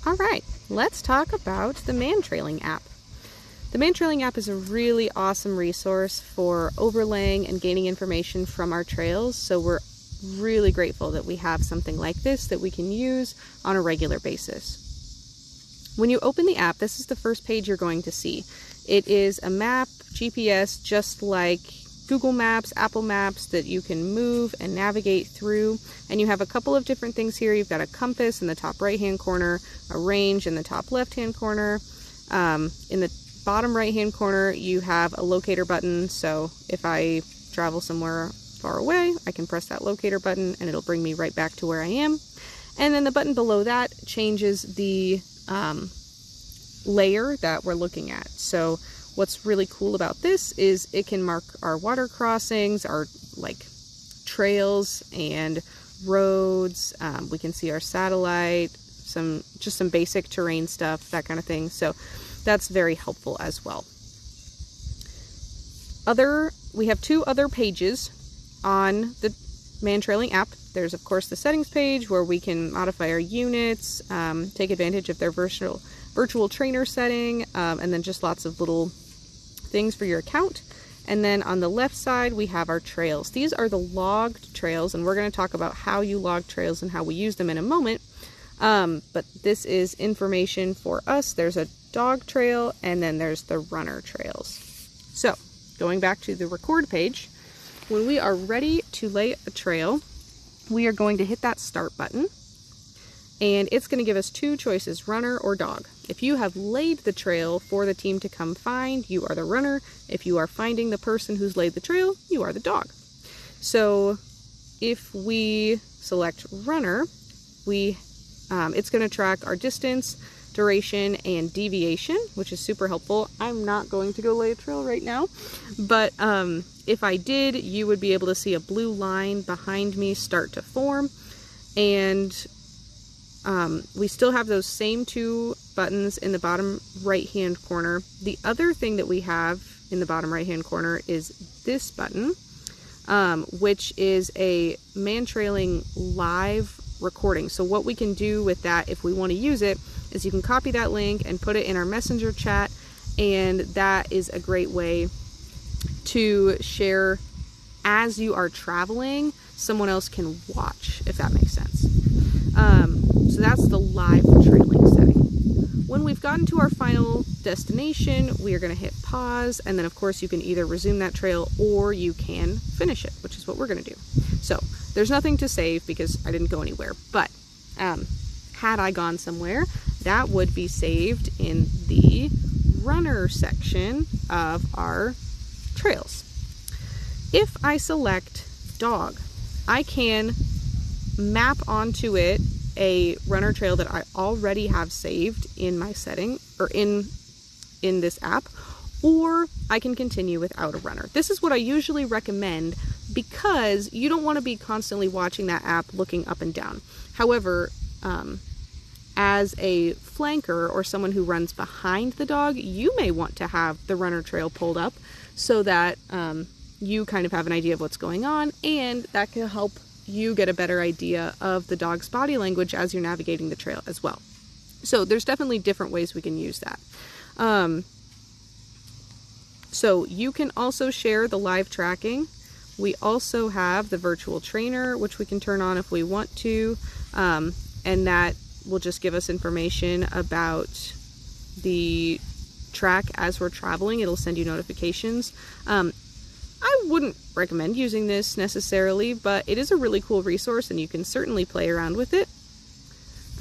All right, let's talk about the ManTrailing app. The ManTrailing app is a really awesome resource for overlaying and gaining information from our trails, so we're really grateful that we have something like this that we can use on a regular basis. When you open the app, this is the first page you're going to see. It is a map, GPS, just like Google Maps, Apple Maps, that you can move and navigate through. And you have a couple of different things here. You've got a compass in the top right-hand corner, a range in the top left-hand corner. In the bottom right-hand corner, you have a locator button. So if I travel somewhere far away, I can press that locator button and it'll bring me right back to where I am. And then the button below that changes the layer that we're looking at. So what's really cool about this is it can mark our water crossings, our trails and roads. We can see our satellite, just some basic terrain stuff, that kind of thing. So that's very helpful as well. We have two other pages on the ManTrailing app. There's of course the settings page where we can modify our units, take advantage of their virtual trainer setting, and then just lots of little things for your account. And then on the left side we have our trails. These are the logged trails, and we're going to talk about how you log trails and how we use them in a moment. But this is information for us. There's a dog trail and then there's the runner trails. So going back to the record page, when we are ready to lay a trail, we are going to hit that start button. And it's going to give us two choices, runner or dog. If you have laid the trail for the team to come find, you are the runner. If you are finding the person who's laid the trail, you are the dog. So if we select runner, it's going to track our distance, duration, and deviation, which is super helpful. I'm not going to go lay a trail right now, but if I did, you would be able to see a blue line behind me start to form. And we still have those same two buttons in the bottom right hand corner. The other thing that we have in the bottom right hand corner is this button, which is a ManTrailing live recording. So what we can do with that, if we want to use it, is you can copy that link and put it in our messenger chat, and that is a great way to share as you are traveling. Someone else can watch, if that makes sense. So that's the live trailing setting. When we've gotten to our final destination, we are going to hit pause, and then of course you can either resume that trail or you can finish it, which is what we're going to do. So there's nothing to save because I didn't go anywhere, but had I gone somewhere, that would be saved in the runner section of our trails. If I select dog, I can map onto it a runner trail that I already have saved in my setting, or in this app, or I can continue without a runner. This is what I usually recommend because you don't want to be constantly watching that app looking up and down. However, as a flanker or someone who runs behind the dog, you may want to have the runner trail pulled up so that you kind of have an idea of what's going on, and that can help you get a better idea of the dog's body language as you're navigating the trail as well. So there's definitely different ways we can use that. So you can also share the live tracking. We also have the virtual trainer, which we can turn on if we want to, and that will just give us information about the track as we're traveling. It'll send you notifications. I wouldn't recommend using this necessarily, but it is a really cool resource and you can certainly play around with it.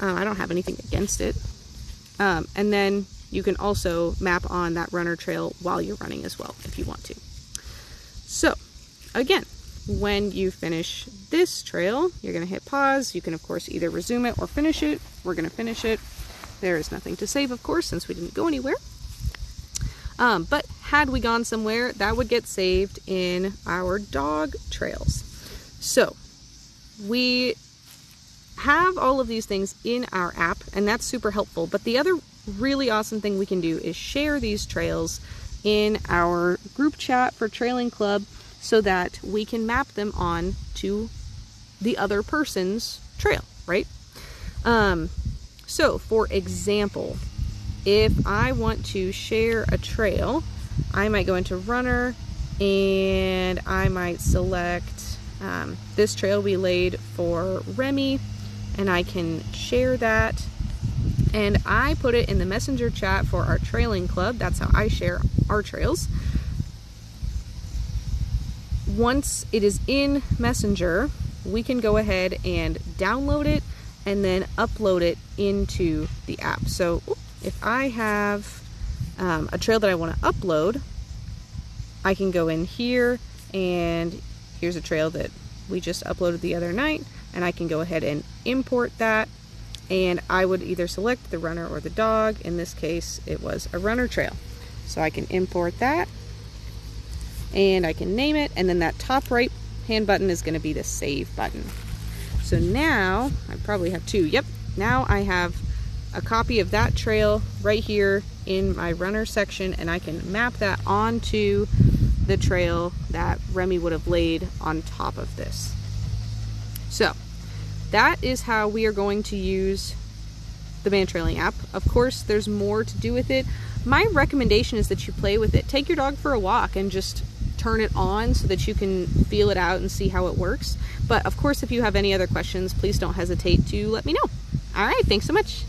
I don't have anything against it. And then you can also map on that runner trail while you're running as well, if you want to. So again, when you finish this trail, you're going to hit pause. You can of course either resume it or finish it. We're going to finish it. There is nothing to save, of course, since we didn't go anywhere. But had we gone somewhere, that would get saved in our dog trails. So we have all of these things in our app, and that's super helpful. But the other really awesome thing we can do is share these trails in our group chat for Trailing Club so that we can map them on to the other person's trail, right? So for example, if I want to share a trail, I might go into Runner and I might select this trail we laid for Remy, and I can share that. And I put it in the messenger chat for our trailing club. That's how I share our trails. Once it is in Messenger, we can go ahead and download it and then upload it into the app. So if I have a trail that I want to upload, I can go in here, and here's a trail that we just uploaded the other night, and I can go ahead and import that. And I would either select the runner or the dog. In this case, it was a runner trail. So I can import that, and I can name it, and then that top right hand button is going to be the save button. So now, I probably have two. Yep, now I have a copy of that trail right here in my runner section, and I can map that onto the trail that Remy would have laid on top of this. So that is how we are going to use the ManTrailing app. Of course, there's more to do with it. My recommendation is that you play with it. Take your dog for a walk and just turn it on so that you can feel it out and see how it works. But of course, if you have any other questions, please don't hesitate to let me know. All right, thanks so much.